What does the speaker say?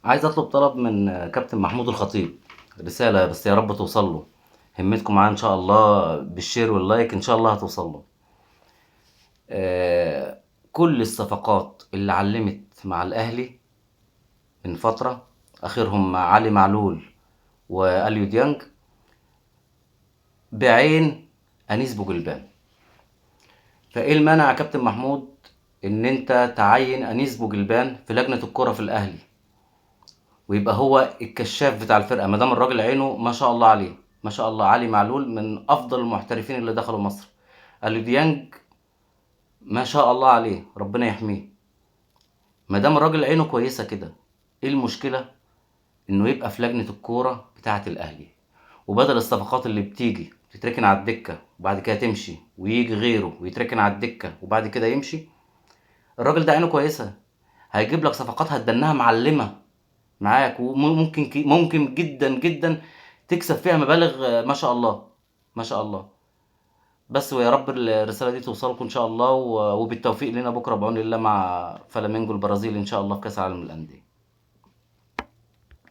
عايز اطلب طلب من كابتن محمود الخطيب. رسالة بس يا رب توصل له. همتكم معاه ان شاء الله بالشير واللايك ان شاء الله هتوصل له. كل الصفقات اللي علمت مع الاهلي من فترة، اخرهم مع علي معلول واليو ديانج، بعين انيس بوجلبان. فايه المانع يا كابتن محمود ان انت تعين انيس بوجلبان في لجنة الكرة في الاهلي، ويبقى هو الكشاف بتاع الفرقه، ما دام الراجل عينه ما شاء الله عليه. ما شاء الله، علي معلول من افضل المحترفين اللي دخلوا مصر. اليو ديانج ما شاء الله عليه، ربنا يحميه. ما دام الراجل عينه كويسه كده، ايه المشكله انه يبقى في لجنه الكوره بتاعه الاهلي؟ وبدل الصفقات اللي بتيجي تتركن على الدكه وبعد كده تمشي، ويجي غيره ويتركن على الدكه وبعد كده يمشي، الراجل ده عينه كويسه، هيجيب لك صفقات هتدنها معلمه معاك، وممكن ممكن جدا جدا تكسب فيها مبالغ، ما شاء الله. ما شاء الله. بس ويا رب الرسالة دي توصلكم إن شاء الله، وبالتوفيق لنا بكرة بعون الله مع فلامينجو البرازيل إن شاء الله في كأس العالم للأندية.